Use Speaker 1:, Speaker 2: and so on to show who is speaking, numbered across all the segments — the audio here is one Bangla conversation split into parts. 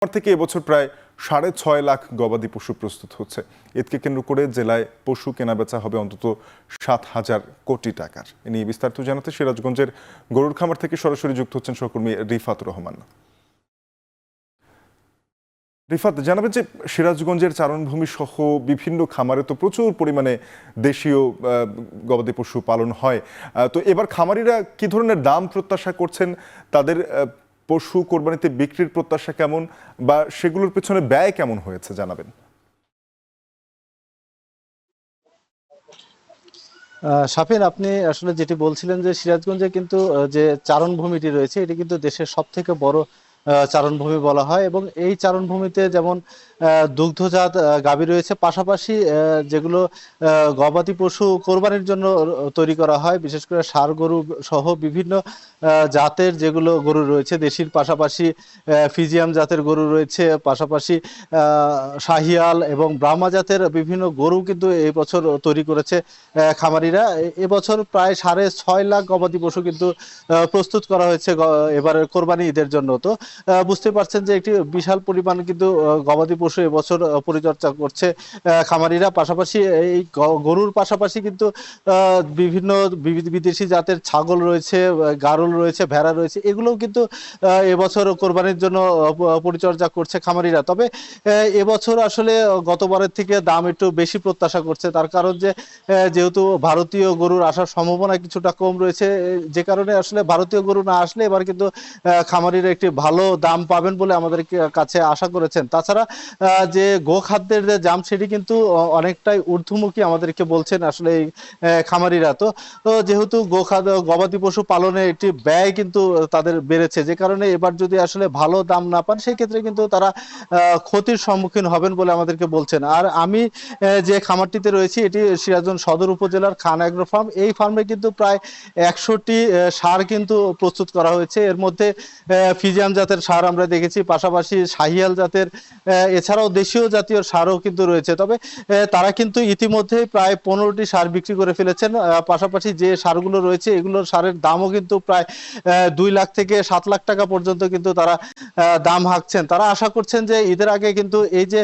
Speaker 1: থেকে এবছর প্রায় ৬.৫ লাখ গবাদি পশু প্রস্তুত হচ্ছে। ঈদকে কেন্দ্র করে জেলায় পশু কেনাবেচা হবে অন্তত ৭,০০০ কোটি টাকার। এ নিয়ে বিস্তারিত জানাতে সিরাজগঞ্জের গরুর খামার থেকে সরাসরি যুক্ত হচ্ছেন সহকর্মী রিফাত রহমান। রিফাত, জানাবেন যে সিরাজগঞ্জের চারণভূমি সহ বিভিন্ন খামারে তো প্রচুর পরিমাণে দেশীয় গবাদি পশু পালন হয়। তো এবার খামারিরা কি ধরনের দাম প্রত্যাশা করছেন, তাদের পশু কোরবানিতে বিক্রির প্রত্যাশা কেমন, বা সেগুলোর পেছনে ব্যয় কেমন হয়েছে জানাবেন।
Speaker 2: শাফিন, আপনি আসলে যেটি বলছিলেন যে সিরাজগঞ্জে কিন্তু যে চারণভূমিটি রয়েছে এটি কিন্তু দেশের সব থেকে বড় চারণভূমি বলা হয়, এবং এই চারণভূমিতে যেমন দুগ্ধজাত গাভী রয়েছে, পাশাপাশি যেগুলো গবাদি পশু কোরবানির জন্য তৈরি করা হয়, বিশেষ করে ষাঁড় গরু সহ বিভিন্ন জাতের যেগুলো গরু রয়েছে, দেশির পাশাপাশি ফিজিয়াম জাতের গরু রয়েছে, পাশাপাশি শাহিয়াল এবং ব্রাহ্মা জাতের বিভিন্ন গরু কিন্তু এই বছর তৈরি করেছে খামারিরা। এবছর প্রায় ৬.৫ লাখ গবাদি পশু কিন্তু প্রস্তুত করা হয়েছে এবারের কোরবানি ঈদের জন্য। তো বুঝতে পারছেন যে একটি বিশাল পরিমাণ কিন্তু গবাদি পশু এবছর পরিচর্যা করছে খামারিরা। পাশাপাশি এই গরুর পাশাপাশি কিন্তু বিভিন্ন বিদেশি জাতের ছাগল রয়েছে, গারল রয়েছে, ভেড়া রয়েছে, এগুলোও কিন্তু এবছর কোরবানির জন্য পরিচর্যা করছে খামারিরা। তবে এবছর আসলে গতবারের থেকে দাম একটু বেশি প্রত্যাশা করছে, তার কারণ যেহেতু ভারতীয় গরুর আসার সম্ভাবনা কিছুটা কম রয়েছে, যে কারণে আসলে ভারতীয় গরু না আসলে এবার কিন্তু খামারিরা একটি ভালো দাম পাবেন বলে আমাদের কাছে আশা করেছেন। তাছাড়া যে গোখাদ্যের যে দাম সেটি কিন্তু অনেকটাই ঊর্ধ্বমুখী আমাদেরকে বলছেন আসলে এই খামারিরা। তো যেহেতু গোখাদ্য গবাদি পশু পালনে একটি ব্যয় কিন্তু তাদের বেড়েছে, যে কারণে এবার যদি আসলে ভালো দাম না পান সেই ক্ষেত্রে কিন্তু তারা ক্ষতির সম্মুখীন হবেন বলে আমাদেরকে বলছেন। আর আমি যে খামারটিতে রয়েছি এটি সিরাজগঞ্জ সদর উপজেলার খান এগ্রো ফার্ম। এই ফার্মে কিন্তু প্রায় ১০০টি সার কিন্তু প্রস্তুত করা হয়েছে। এর মধ্যে ফিজিয়াম জাতের সার আমরা দেখেছি, পাশাপাশি শাহিয়াল জাতের, এছাড়াও দেশীয় জাতীয় সারও কিন্তু রয়েছে। তবে তারা কিন্তু ইতিমধ্যে প্রায় ১৫টি সার বিক্রি করে ফেলেছেন। পাশাপাশি যে সারগুলো রয়েছে এগুলোর সারের দামও কিন্তু প্রায় ২ লাখ থেকে ৭ লাখ টাকা পর্যন্ত কিন্তু তারা দাম হাঁকছেন। তারা আশা করছেন যে ঈদের আগে কিন্তু এই যে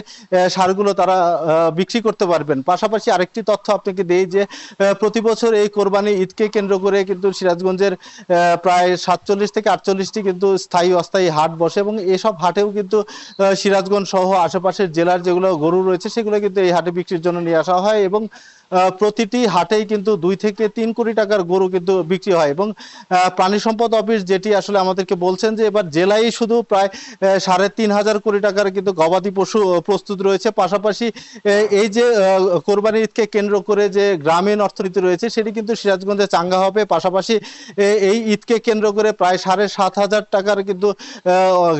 Speaker 2: সারগুলো তারা বিক্রি করতে পারবেন। পাশাপাশি আরেকটি তথ্য আপনাকে দেই যে প্রতি বছর এই কোরবানি ঈদকে কেন্দ্র করে কিন্তু সিরাজগঞ্জের প্রায় ৪৭ থেকে ৪৮টি কিন্তু স্থায়ী অস্থায়ী হাট বসে, এবং এসব হাটেও কিন্তু সিরাজগঞ্জ সহ আশেপাশের জেলার যেগুলো গরু রয়েছে সেগুলো কিন্তু এই হাটে বিক্রির জন্য নিয়ে আসা হয়, এবং প্রতিটি হাটেই কিন্তু ২ থেকে ৩ কোটি টাকার গরু কিন্তু বিক্রি হয়। এবং প্রাণী সম্পদ অফিস যেটি আসলে আমাদেরকে বলছেন যে এবার জেলায় শুধু প্রায় ৩.৫ কোটি টাকার কিন্তু গবাদি পশু প্রস্তুত রয়েছে। পাশাপাশি এই যে কোরবানি ঈদকে কেন্দ্র করে যে গ্রামীণ অর্থনীতি রয়েছে সেটি কিন্তু সিরাজগঞ্জে চাঙ্গা হবে। পাশাপাশি এই ঈদকে কেন্দ্র করে প্রায় ৭,৫০০ টাকার কিন্তু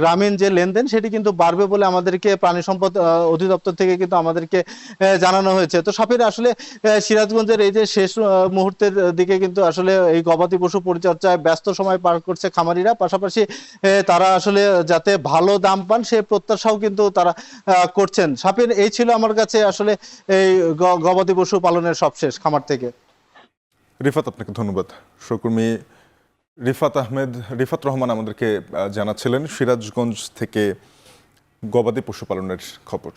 Speaker 2: গ্রামীণ যে লেনদেন সেটি কিন্তু বাড়বে বলে আমাদেরকে প্রাণী সম্পদ অধিদপ্তর থেকে কিন্তু আমাদেরকে জানানো হয়েছে। তো সাফির, আসলে সিরাজগঞ্জের এই যে শেষ মুহূর্তের দিকে কিন্তু আসলে এই গবাদি পশু পরিচর্যায় ব্যস্ত সময় পার করছে খামারিরা। পাশাপাশি তারা আসলে যাতে ভালো দাম পান সে প্রত্যাশাও কিন্তু তারা করছেন। সাফির, এই ছিল আমার কাছে আসলে এই গবাদি পশু পালনের সবশেষ খামার থেকে।
Speaker 1: রিফাত, আপনাকে ধন্যবাদ। সহকর্মী রিফাত রহমান আমাদেরকে জানাচ্ছিলেন সিরাজগঞ্জ থেকে গবাদি পশুপালনের খবর।